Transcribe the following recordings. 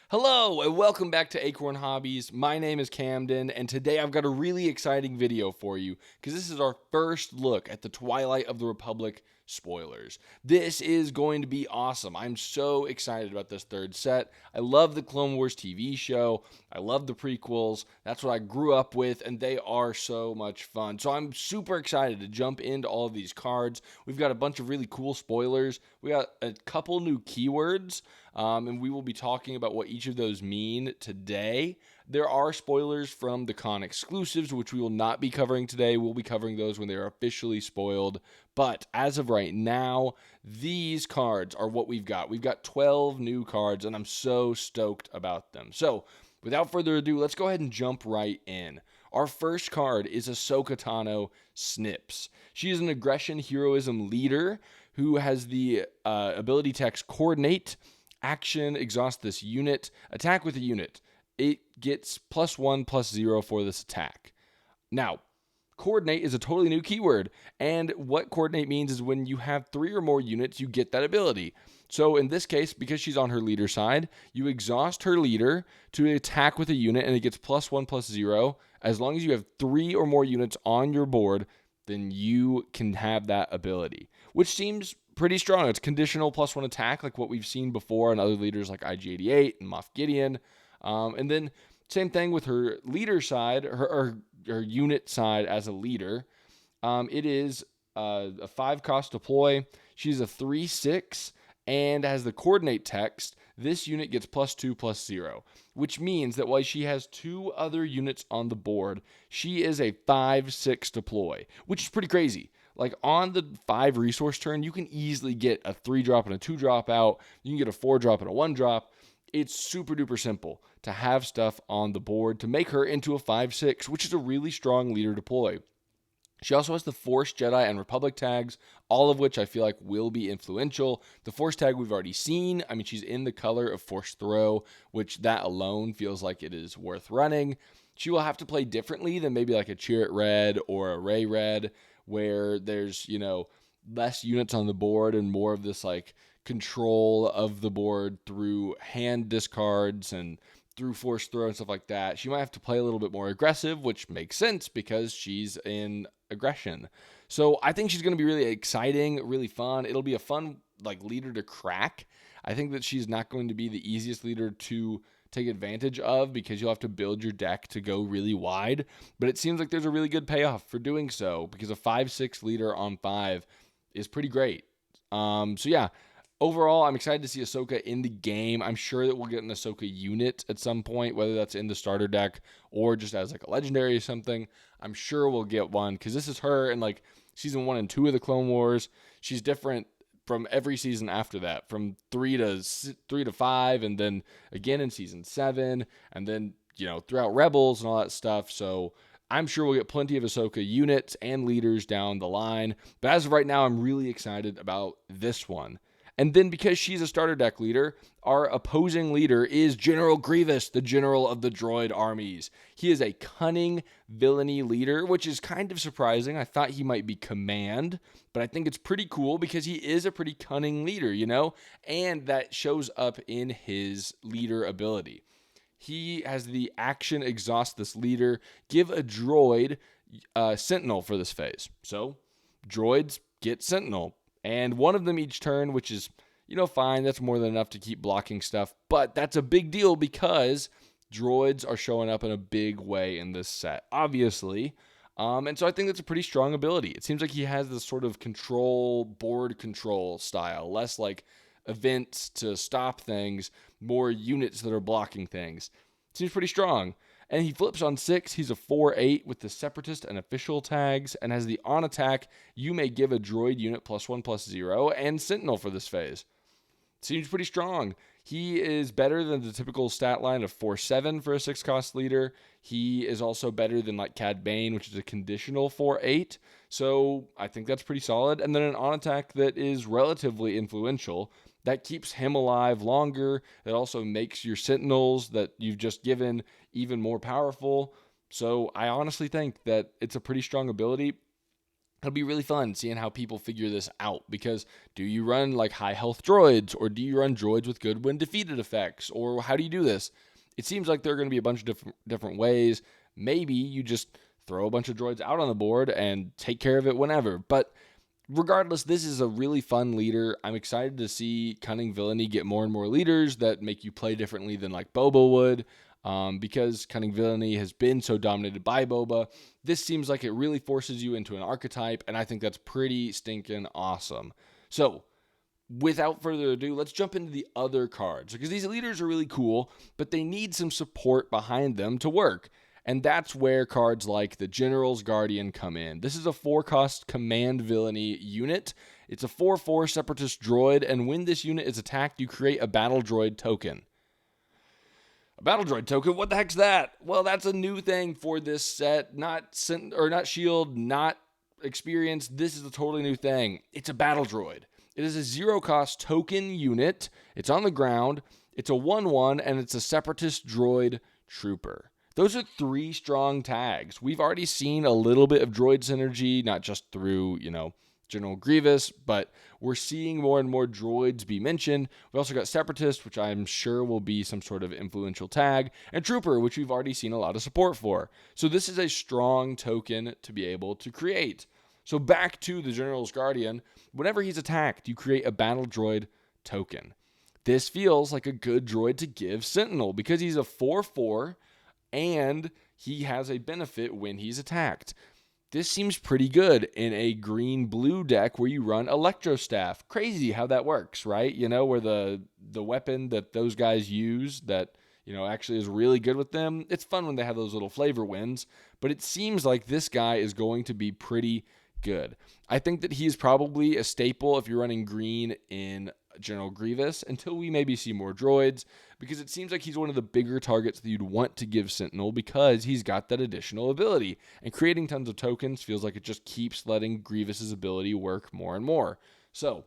Hello and welcome back to Acorn Hobbies. My name is Camden, and today I've got a really exciting video for you because this is our first look at the Twilight of the Republic spoilers. This is going to be awesome. I'm so excited about this third set. I love the Clone Wars TV show. I love the prequels. That's what I grew up with, and they are so much fun. So I'm super excited to jump into all of these cards. We've got a bunch of really cool spoilers. We got a couple new keywords. And we will be talking about what each of those mean today. There are spoilers from the con exclusives, which we will not be covering today. We'll be covering those when they are officially spoiled. But as of right now, these cards are what we've got. We've got 12 new cards, and I'm so stoked about them. So without further ado, let's go ahead and jump right in. Our first card is Ahsoka Tano Snips. She is an aggression heroism leader who has the ability text Coordinate. Action, exhaust this unit, attack with a unit. It gets +1/+0 for this attack. Now, coordinate is a totally new keyword, and what coordinate means is when you have 3 or more units, you get that ability. So in this case, because she's on her leader side, you exhaust her leader to attack with a unit, and it gets +1/+0. As long as you have 3 or more units on your board, then you can have that ability, which seems pretty strong. It's conditional +1 attack, like what we've seen before in other leaders like IG-88 and Moff Gideon. And then same thing with her leader side, her unit side as a leader. It is a 5-cost deploy. She's a 3/6 and has the coordinate text. This unit gets +2/+0, which means that while she has 2 other units on the board, she is a 5/6 deploy, which is pretty crazy. Like on the 5 resource turn, you can easily get a 3-drop and a 2-drop out. You can get a 4-drop and a 1-drop. It's super duper simple to have stuff on the board to make her into a 5/6, which is a really strong leader deploy. She also has the Force, Jedi, and Republic tags, all of which I feel like will be influential. The Force tag we've already seen. I mean, she's in the color of Force Throw, which that alone feels like it is worth running. She will have to play differently than maybe like a Chirrut Red or a Rey Red, where there's, less units on the board and more of this like control of the board through hand discards and through force throw and stuff like that. She might have to play a little bit more aggressive, which makes sense because she's in aggression. So I think she's going to be really exciting, really fun. It'll be a fun like leader to crack. I think that she's not going to be the easiest leader to take advantage of because you'll have to build your deck to go really wide. But it seems like there's a really good payoff for doing so because a 5/6 leader on 5 is pretty great. So yeah, overall, I'm excited to see Ahsoka in the game. I'm sure that we'll get an Ahsoka unit at some point, whether that's in the starter deck or just as like a legendary or something. I'm sure we'll get one because this is her in like season 1 and 2 of the Clone Wars. She's different from every season after that, from 3 to 5, and then again in season 7, and then throughout Rebels and all that stuff. So I'm sure we'll get plenty of Ahsoka units and leaders down the line. But as of right now, I'm really excited about this one. And then because she's a starter deck leader, our opposing leader is General Grievous, the general of the droid armies. He is a cunning villainy leader, which is kind of surprising. I thought he might be command, but I think it's pretty cool because he is a pretty cunning leader, and that shows up in his leader ability. He has the action exhaust this leader, give a droid Sentinel for this phase. So droids get Sentinel. And one of them each turn, which is, fine. That's more than enough to keep blocking stuff. But that's a big deal because droids are showing up in a big way in this set, obviously. And so I think that's a pretty strong ability. It seems like he has this sort of board control style, less like events to stop things, more units that are blocking things. Seems pretty strong. And he flips on 6. He's a 4/8 with the Separatist and Official tags, and has the on attack, you may give a droid unit +1/+0 and Sentinel for this phase. Seems pretty strong. He is better than the typical stat line of 4/7 for a 6-cost leader. He is also better than like Cad Bane, which is a conditional 4/8. So I think that's pretty solid. And then an on attack that is relatively influential. That keeps him alive longer. That also makes your Sentinels that you've just given even more powerful. So I honestly think that it's a pretty strong ability. It'll be really fun seeing how people figure this out, because do you run like high health droids, or do you run droids with good when defeated effects, or how do you do this? It seems like there are going to be a bunch of different ways. Maybe you just throw a bunch of droids out on the board and take care of it whenever. But regardless, this is a really fun leader. I'm excited to see Cunning Villainy get more and more leaders that make you play differently than like Boba would. Because Cunning Villainy has been so dominated by Boba, this seems like it really forces you into an archetype, and I think that's pretty stinking awesome. So, without further ado, let's jump into the other cards, because these leaders are really cool, but they need some support behind them to work. And that's where cards like the General's Guardian come in. This is a 4-cost command villainy unit. It's a 4/4 separatist droid, and when this unit is attacked, you create a battle droid token. A battle droid token? What the heck's that? Well, that's a new thing for this set. Not shield, not experience. This is a totally new thing. It's a battle droid. It is a 0-cost token unit. It's on the ground. It's a 1/1, and it's a separatist droid trooper. Those are 3 strong tags. We've already seen a little bit of droid synergy, not just through, General Grievous, but we're seeing more and more droids be mentioned. We also got Separatist, which I'm sure will be some sort of influential tag, and Trooper, which we've already seen a lot of support for. So this is a strong token to be able to create. So back to the General's Guardian. Whenever he's attacked, you create a battle droid token. This feels like a good droid to give Sentinel, because he's a 4/4, and he has a benefit when he's attacked. This seems pretty good in a green-blue deck where you run Electro Staff. Crazy how that works, right? Where the weapon that those guys use that, actually is really good with them. It's fun when they have those little flavor wins, but it seems like this guy is going to be pretty good. I think that he's probably a staple if you're running green in General Grievous until we maybe see more droids, because it seems like he's one of the bigger targets that you'd want to give Sentinel because he's got that additional ability. And creating tons of tokens feels like it just keeps letting Grievous's ability work more and more. So,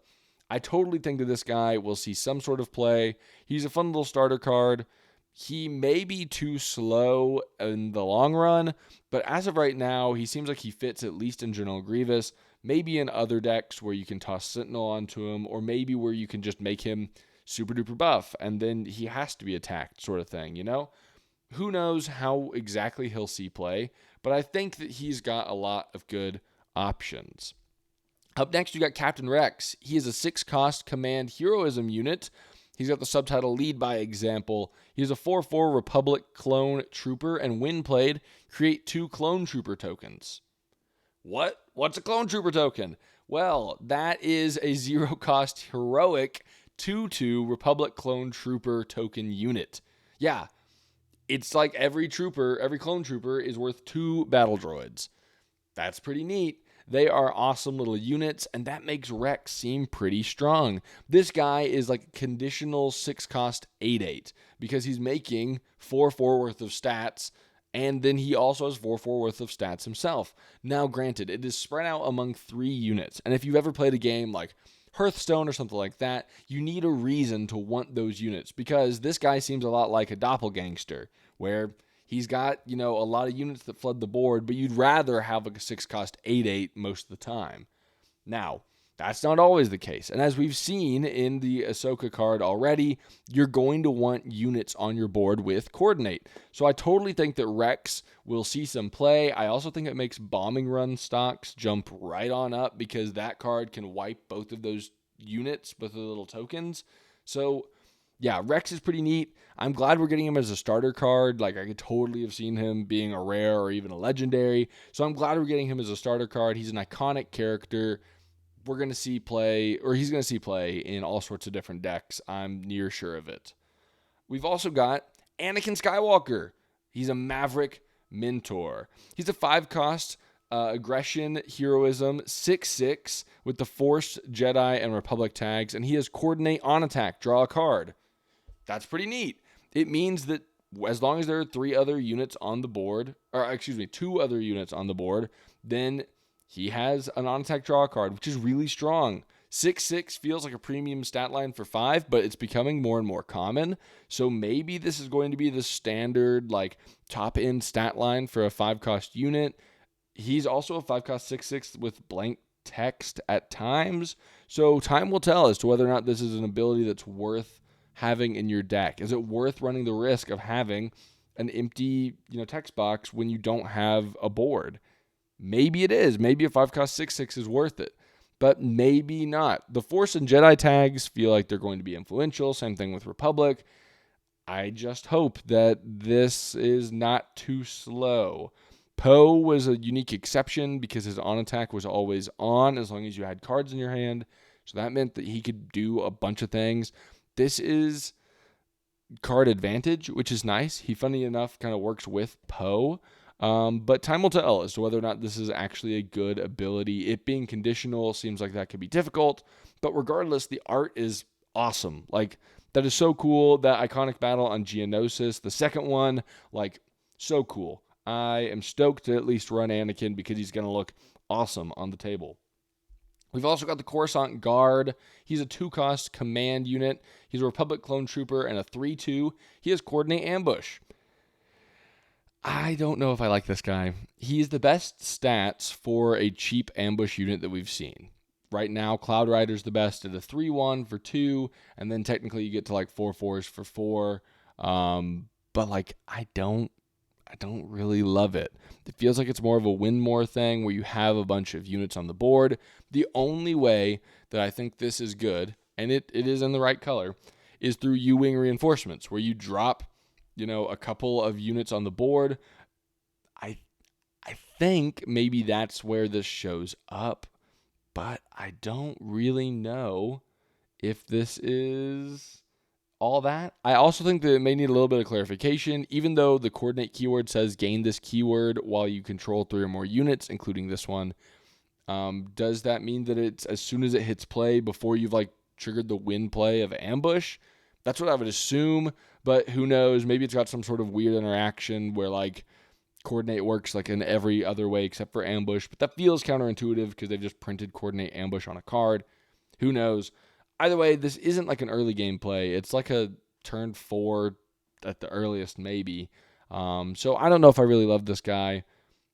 I totally think that this guy will see some sort of play. He's a fun little starter card. He may be too slow in the long run, but as of right now, he seems like he fits at least in General Grievous. Maybe in other decks where you can toss Sentinel onto him, or maybe where you can just make him super duper buff and then he has to be attacked, sort of thing, Who knows how exactly he'll see play, but I think that he's got a lot of good options. Up next, you got Captain Rex. He is a 6-cost command heroism unit. He's got the subtitle Lead by Example. He's a 4/4 Republic clone trooper, and when played, create 2 clone trooper tokens. What's a clone trooper token? Well, that is a 0-cost heroic 2/2 Republic clone trooper token unit. Yeah, it's like every clone trooper is worth 2 battle droids. That's pretty neat. They are awesome little units, and that makes Rex seem pretty strong. This guy is like a conditional 6-cost 8/8 because he's making 4/4 worth of stats, and then he also has 4/4 worth of stats himself. Now, granted, it is spread out among 3 units, and if you've ever played a game like Hearthstone or something like that, you need a reason to want those units, because this guy seems a lot like a doppelgangster, where he's got, a lot of units that flood the board, but you'd rather have like a 6-cost 8/8 most of the time. Now, that's not always the case. And as we've seen in the Ahsoka card already, you're going to want units on your board with Coordinate. So I totally think that Rex will see some play. I also think it makes bombing run stocks jump right on up, because that card can wipe both of those units, both of the little tokens. So yeah, Rex is pretty neat. I'm glad we're getting him as a starter card. Like, I could totally have seen him being a rare or even a legendary. So I'm glad we're getting him as a starter card. He's an iconic character. We're going to see play, or he's going to see play in all sorts of different decks. I'm near sure of it. We've also got Anakin Skywalker. He's a Maverick Mentor. He's a 5-cost aggression, heroism, 6/6 with the Force, Jedi, and Republic tags, and he has Coordinate on attack, draw a card. That's pretty neat. It means that as long as there are 2 other units on the board, then he has an on-attack draw card, which is really strong. 6/6 feels like a premium stat line for 5, but it's becoming more and more common. So maybe this is going to be the standard, top-end stat line for a 5-cost unit. He's also a 5-cost 6/6 with blank text at times. So time will tell as to whether or not this is an ability that's worth having in your deck. Is it worth running the risk of having an empty, text box when you don't have a board? Maybe it is. Maybe a 5-cost 6/6 is worth it, but maybe not. The Force and Jedi tags feel like they're going to be influential. Same thing with Republic. I just hope that this is not too slow. Poe was a unique exception because his on attack was always on as long as you had cards in your hand. So that meant that he could do a bunch of things. This is card advantage, which is nice. He, funny enough, kind of works with Poe. But time will tell as to whether or not this is actually a good ability. It being conditional seems like that could be difficult. But regardless, the art is awesome. Like, that is so cool. That iconic battle on Geonosis, the second one, so cool. I am stoked to at least run Anakin because he's going to look awesome on the table. We've also got the Coruscant Guard. He's a 2-cost command unit. He's a Republic clone trooper and a 3/2. He has Coordinate Ambush. I don't know if I like this guy. He's the best stats for a cheap ambush unit that we've seen. Right now, Cloud Rider's the best at a 3/1 for 2, and then technically you get to 4/4s for 4. But I don't really love it. It feels like it's more of a win more thing where you have a bunch of units on the board. The only way that I think this is good, and it is in the right color, is through U-Wing reinforcements, where you drop, a couple of units on the board. I think maybe that's where this shows up, but I don't really know if this is all that. I also think that it may need a little bit of clarification. Even though the coordinate keyword says gain this keyword while you control 3 or more units, including this one, does that mean that it's as soon as it hits play before you've triggered the win play of ambush? That's what I would assume, but who knows? Maybe it's got some sort of weird interaction where coordinate works in every other way except for ambush, but that feels counterintuitive because they've just printed coordinate ambush on a card. Who knows? Either way, this isn't an early game play. It's a turn 4 at the earliest, maybe. So I don't know if I really love this guy.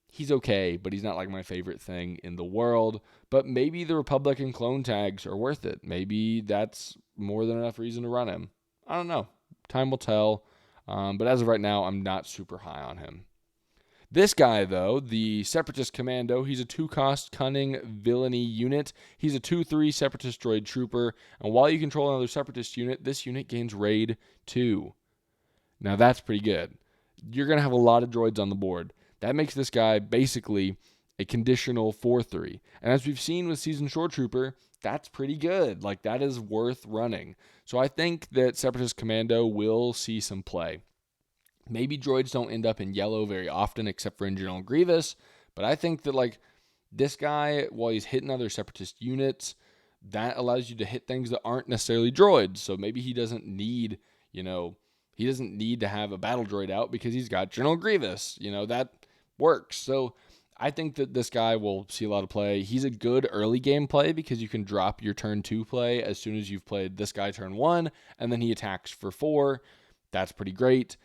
He's okay, but he's not my favorite thing in the world. But maybe the Republic and clone tags are worth it. Maybe that's more than enough reason to run him. I don't know. Time will tell. But as of right now, I'm not super high on him. This guy, though, the Separatist Commando, he's a 2-cost cunning villainy unit. He's a 2/3 Separatist droid trooper, and while you control another Separatist unit, this unit gains raid 2. Now that's pretty good. You're going to have a lot of droids on the board. That makes this guy basically a conditional 4/3. And as we've seen with Seasoned Shore Trooper, that's pretty good. That is worth running. So I think that Separatist Commando will see some play. Maybe droids don't end up in yellow very often except for in General Grievous, but I think that this guy, while he's hitting other Separatist units, that allows you to hit things that aren't necessarily droids. So maybe he doesn't need, to have a battle droid out because he's got General Grievous. That works. So I think that this guy will see a lot of play. He's a good early game play because you can drop your turn 2 play as soon as you've played this guy turn 1, and then he attacks for 4. That's pretty great.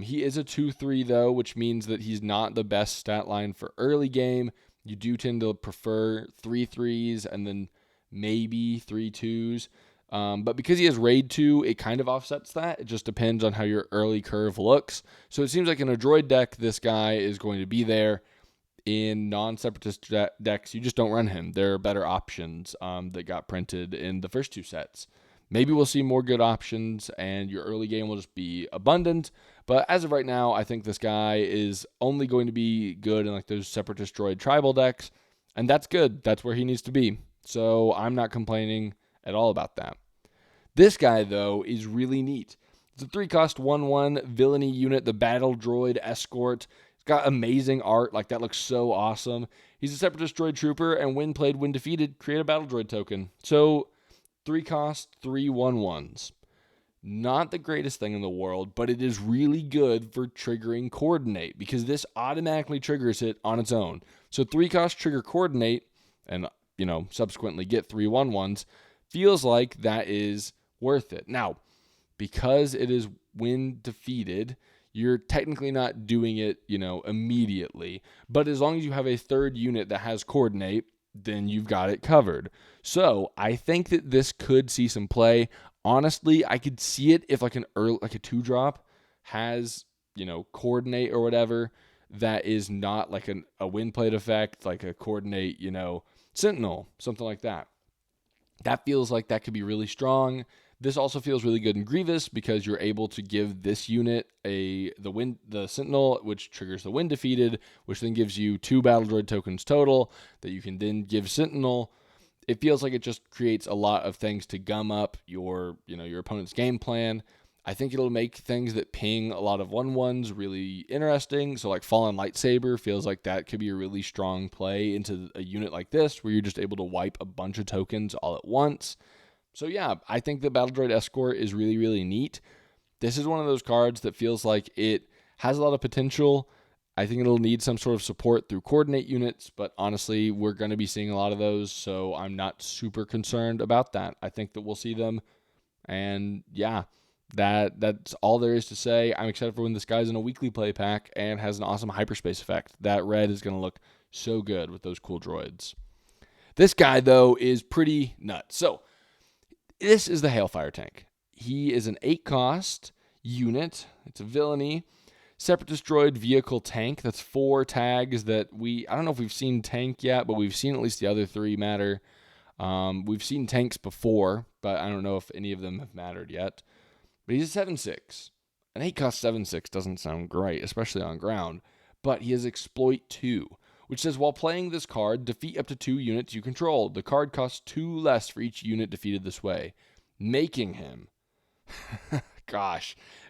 He is a 2/3 though, which means that he's not the best stat line for early game. You do tend to prefer 3/3s and then maybe 3/2s. But because he has raid 2, it kind of offsets that. It just depends on how your early curve looks. So it seems like in a droid deck, this guy is going to be there. In non-Separatist decks, you just don't run him. There are better options that got printed in the first 2 sets. Maybe we'll see more good options and your early game will just be abundant. But as of right now, I think this guy is only going to be good in those Separatist droid tribal decks. And that's good. That's where he needs to be. So I'm not complaining at all about that. This guy, though, is really neat. It's a 3-cost 1/1 villainy unit, the Battle Droid Escort. It's got amazing art. That looks so awesome. He's a Separatist droid trooper, and when played, when defeated, create a Battle Droid token. So 3-cost 3/1/1s. Not the greatest thing in the world, but it is really good for triggering Coordinate because this automatically triggers it on its own. So 3-cost trigger Coordinate and, subsequently get 3/1/1s feels like that is worth it. Now, because it is when defeated, you're technically not doing it, immediately. But as long as you have a third unit that has coordinate, then you've got it covered. So I think that this could see some play. Honestly, I could see it if like a 2-drop has, coordinate or whatever that is not like a wind plate effect, like a coordinate, sentinel, something like that. That feels like that could be really strong. This also feels really good in Grievous because you're able to give this unit the Sentinel, which triggers the wind defeated, which then gives you 2 Battle Droid tokens total that you can then give Sentinel. It feels like it just creates a lot of things to gum up your opponent's game plan. I think it'll make things that ping a lot of 1/1s really interesting. So like Fallen Lightsaber feels like that could be a really strong play into a unit like this where you're just able to wipe a bunch of tokens all at once. So yeah, I think the Battle Droid Escort is really, really neat. This is one of those cards that feels like it has a lot of potential. I think it'll need some sort of support through coordinate units, but honestly, we're going to be seeing a lot of those, so I'm not super concerned about that. I think that we'll see them, and yeah, that's all there is to say. I'm excited for when this guy's in a weekly play pack and has an awesome hyperspace effect. That red is going to look so good with those cool droids. This guy, though, is pretty nuts. So, this is the Hailfire tank. He is an 8-cost unit. It's a villainy. Separatist droid vehicle tank. That's 4 tags that I don't know if we've seen tank yet, but we've seen at least the other 3 matter. We've seen tanks before, but I don't know if any of them have mattered yet. But he's a 7/6. An 8-cost 7/6 doesn't sound great, especially on ground, but he has Exploit 2, which says while playing this card, defeat up to 2 units you control. The card costs 2 less for each unit defeated this way, making him,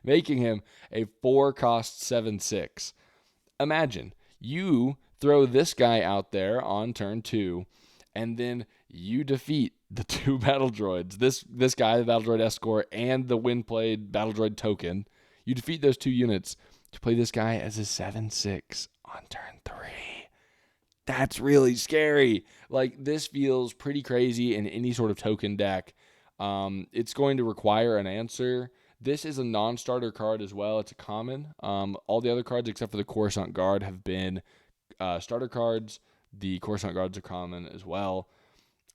making him a 4-cost 7/6. Imagine you throw this guy out there on turn 2, and then you defeat the 2 battle droids. This guy, the Battle Droid Escort, and the Windblade Battle Droid token. You defeat those 2 units to play this guy as a 7/6 on turn 3. That's really scary. Like, this feels pretty crazy in any sort of token deck. It's going to require an answer. This is a non-starter card as well. It's a common. All the other cards except for the Coruscant Guard have been starter cards. The Coruscant Guards are common as well.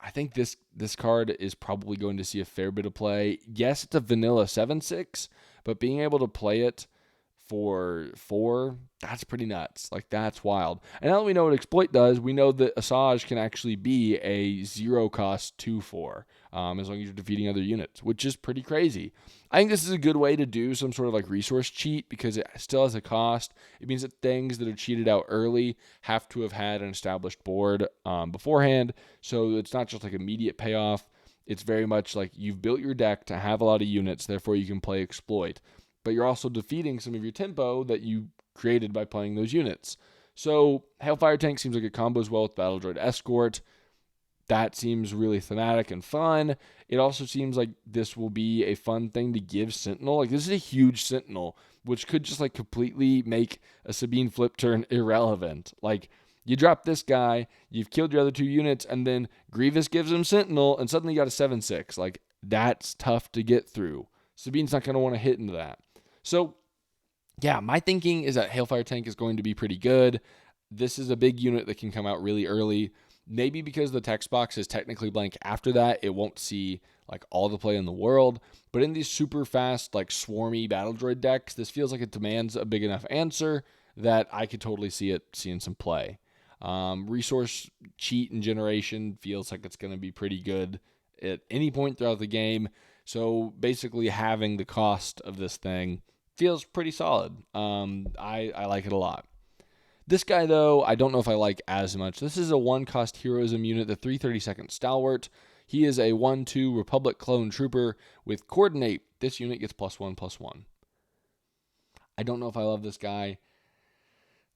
I think this card is probably going to see a fair bit of play. Yes, it's a vanilla 7/6, but being able to play it for 4, that's pretty nuts. Like, that's wild. And now that we know what Exploit does, we know that Asajj can actually be a 0-cost 2/4, as long as you're defeating other units, which is pretty crazy. I think this is a good way to do some sort of like resource cheat because it still has a cost. It means that things that are cheated out early have to have had an established board beforehand, so it's not just like immediate payoff. It's very much like you've built your deck to have a lot of units, therefore you can play Exploit. But you're also defeating some of your tempo that you created by playing those units. So Hailfire Tank seems like it combos well with Battle Droid Escort. That seems really thematic and fun. It also seems like this will be a fun thing to give Sentinel. Like, this is a huge Sentinel, which could just like completely make a Sabine flip turn irrelevant. Like, you drop this guy, you've killed your other 2 units, and then Grievous gives him Sentinel, and suddenly you got a 7/6. Like, that's tough to get through. Sabine's not going to want to hit into that. So, yeah, my thinking is that Hailfire Tank is going to be pretty good. This is a big unit that can come out really early. Maybe because the text box is technically blank after that, it won't see like all the play in the world. But in these super fast, like swarmy battle droid decks, this feels like it demands a big enough answer that I could totally see it seeing some play. Resource cheat and generation feels like it's going to be pretty good at any point throughout the game. So basically having the cost of this thing feels pretty solid. I like it a lot. This guy, though, I don't know if I like as much. This is a 1-cost heroism unit, the 332nd Stalwart. He is a 1/2 Republic clone trooper with coordinate. This unit gets +1/+1. I don't know if I love this guy.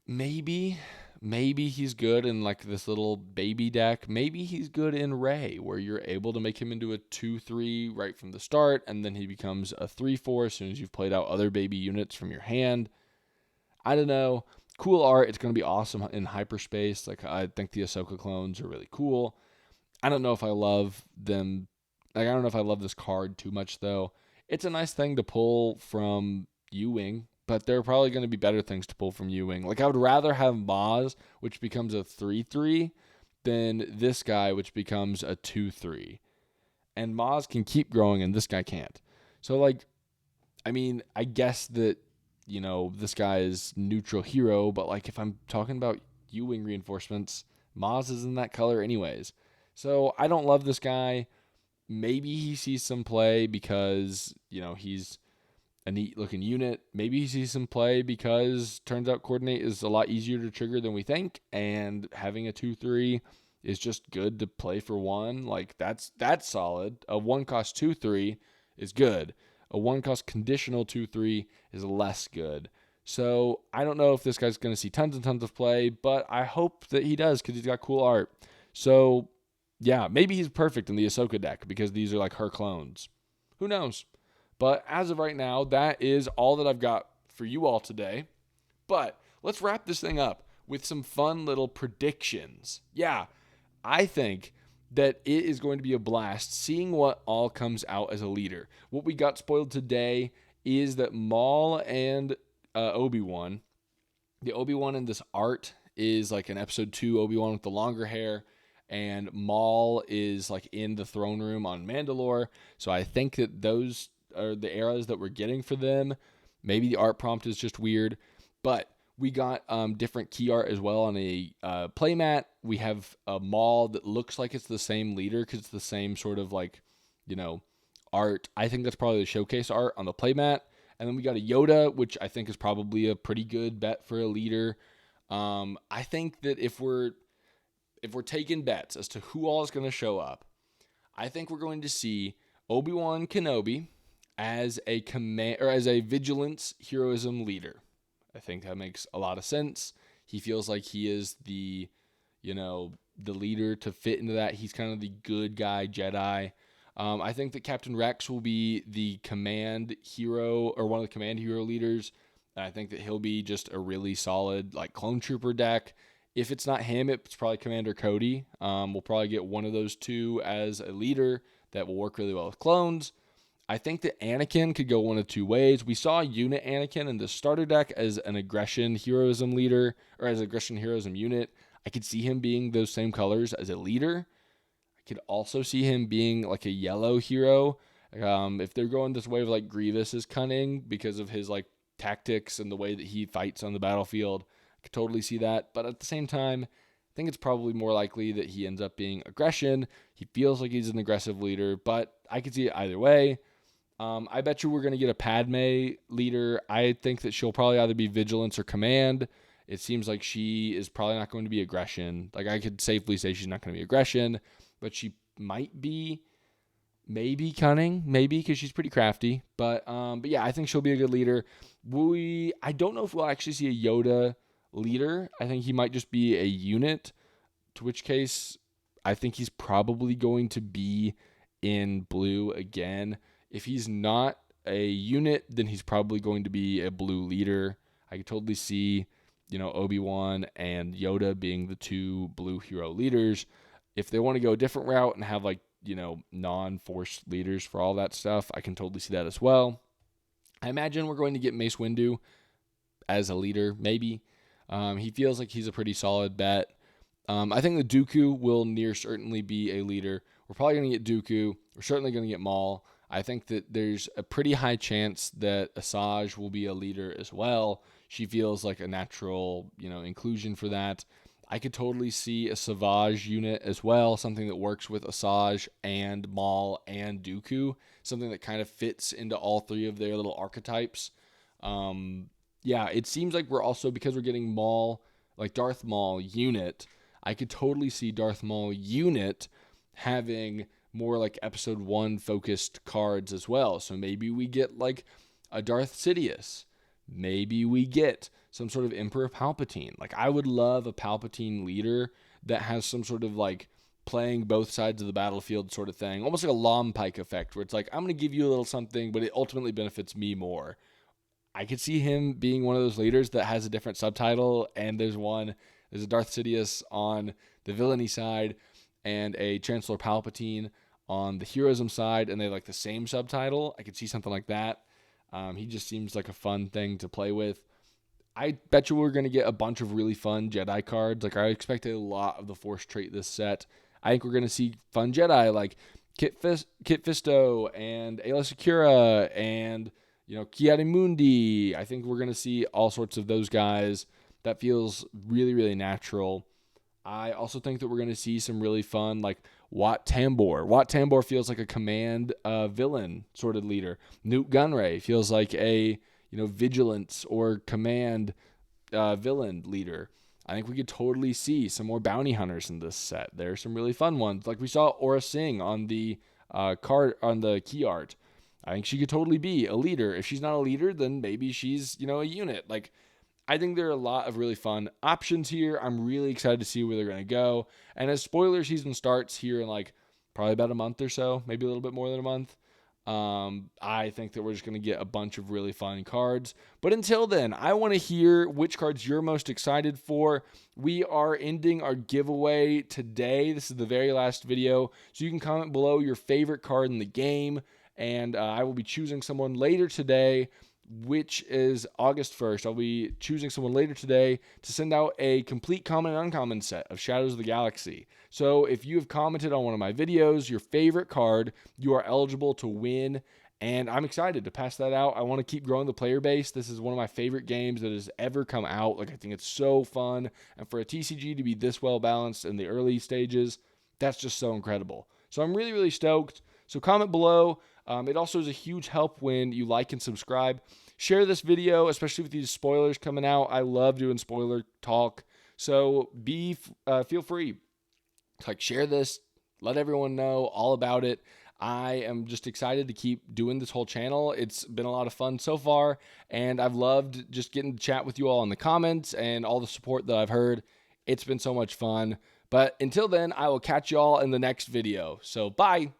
Maybe he's good in like this little baby deck. Maybe he's good in Rey, where you're able to make him into a 2/3 right from the start, and then he becomes a 3/4 as soon as you've played out other baby units from your hand. I don't know. Cool art. It's going to be awesome in hyperspace. Like, I think the Ahsoka clones are really cool. I don't know if I love them. Like, I don't know if I love this card too much, though. It's a nice thing to pull from U-Wing but there are probably going to be better things to pull from Ewing. Like, I would rather have Maz, which becomes a 3-3, than this guy, which becomes a 2-3. And Maz can keep growing, and this guy can't. So, like, I mean, I guess that, this guy is neutral hero, but, like, if I'm talking about Ewing reinforcements, Maz is in that color anyways. So, I don't love this guy. Maybe he sees some play because, he's a neat looking unit. Maybe he sees some play because turns out coordinate is a lot easier to trigger than we think, and having a 2-3 is just good to play for one. Like, that's solid. A 1-cost 2-3 is good. A 1-cost conditional 2-3 is less good. So I don't know if this guy's going to see tons and tons of play, but I hope that he does because he's got cool art. So yeah, maybe he's perfect in the Ahsoka deck because these are like her clones. Who knows? But as of right now, that is all that I've got for you all today. But let's wrap this thing up with some fun little predictions. Yeah, I think that it is going to be a blast seeing what all comes out as a leader. What we got spoiled today is that Maul and Obi-Wan, the Obi-Wan in this art is like an episode 2 Obi-Wan with the longer hair, and Maul is like in the throne room on Mandalore. So I think that those are the eras that we're getting for them. Maybe the art prompt is just weird, but we got different key art as well on a playmat. We have a Maul that looks like it's the same leader because it's the same sort of like, art. I think that's probably the showcase art on the playmat. And then we got a Yoda, which I think is probably a pretty good bet for a leader. I think that if we're taking bets as to who all is going to show up, I think we're going to see Obi-Wan Kenobi as a as a vigilance heroism leader. I think that makes a lot of sense. He feels like he is the leader to fit into that. He's kind of the good guy Jedi. I think that Captain Rex will be the command hero or one of the command hero leaders. And I think that he'll be just a really solid like clone trooper deck. If it's not him, it's probably Commander Cody. We'll probably get one of those two as a leader that will work really well with clones. I think that Anakin could go one of two ways. We saw unit Anakin in the starter deck as an aggression heroism leader or as aggression heroism unit. I could see him being those same colors as a leader. I could also see him being like a yellow hero. If they're going this way of like Grievous is cunning because of his like tactics and the way that he fights on the battlefield, I could totally see that. But at the same time, I think it's probably more likely that he ends up being aggression. He feels like he's an aggressive leader, but I could see it either way. I bet you we're going to get a Padme leader. I think that she'll probably either be vigilance or command. It seems like she is probably not going to be aggression. Like I could safely say she's not going to be aggression, but she might be maybe cunning, maybe because she's pretty crafty. But yeah, I think she'll be a good leader. I don't know if we'll actually see a Yoda leader. I think he might just be a unit, to which case I think he's probably going to be in blue again. If he's not a unit, then he's probably going to be a blue leader. I could totally see, Obi-Wan and Yoda being the two blue hero leaders. If they want to go a different route and have like, non-force leaders for all that stuff, I can totally see that as well. I imagine we're going to get Mace Windu as a leader, maybe. He feels like he's a pretty solid bet. I think the Dooku will near certainly be a leader. We're probably going to get Dooku. We're certainly going to get Maul. I think that there's a pretty high chance that Asajj will be a leader as well. She feels like a natural, inclusion for that. I could totally see a Savage unit as well, something that works with Asajj and Maul and Dooku, something that kind of fits into all three of their little archetypes. Yeah, it seems like we're also, because we're getting Maul, like Darth Maul unit, I could totally see Darth Maul unit having more like episode 1 focused cards as well. So maybe we get like a Darth Sidious. Maybe we get some sort of Emperor Palpatine. Like I would love a Palpatine leader that has some sort of like playing both sides of the battlefield sort of thing. Almost like a Lom Pike effect where it's like, I'm going to give you a little something, but it ultimately benefits me more. I could see him being one of those leaders that has a different subtitle, and there's a Darth Sidious on the villainy side and a Chancellor Palpatine on the heroism side, and they like the same subtitle. I could see something like that. He just seems like a fun thing to play with. I bet you we're going to get a bunch of really fun Jedi cards. Like, I expected a lot of the Force trait this set. I think we're going to see fun Jedi like Kit Fisto and Aayla Secura and, Ki-Adi-Mundi. I think we're going to see all sorts of those guys. That feels really, really natural. I also think that we're going to see some really fun, like Wat Tambor. Wat Tambor feels like a command villain sort of leader. Newt Gunray feels like a vigilance or command villain leader. I think we could totally see some more bounty hunters in this set. There's some really fun ones, like we saw Aura Singh on the card on the key art. I think she could totally be a leader. If she's not a leader, then maybe she's a unit. Like, I think there are a lot of really fun options here. I'm really excited to see where they're going to go. And as spoiler season starts here in like probably about a month or so, maybe a little bit more than a month, I think that we're just going to get a bunch of really fun cards. But until then, I want to hear which cards you're most excited for. We are ending our giveaway today. This is the very last video. So you can comment below your favorite card in the game. And I will be choosing someone later today, which is August 1st. I'll be choosing someone later today to send out a complete common and uncommon set of Shadows of the Galaxy. So if you have commented on one of my videos, your favorite card, you are eligible to win. And I'm excited to pass that out. I want to keep growing the player base. This is one of my favorite games that has ever come out. Like, I think it's so fun. And for a TCG to be this well balanced in the early stages, that's just so incredible. So I'm really, really stoked. So comment below. It also is a huge help when you like and subscribe. Share this video, especially with these spoilers coming out. I love doing spoiler talk. So feel free to share this, let everyone know all about it. I am just excited to keep doing this whole channel. It's been a lot of fun so far, and I've loved just getting to chat with you all in the comments and all the support that I've heard. It's been so much fun. But until then, I will catch you all in the next video. So bye.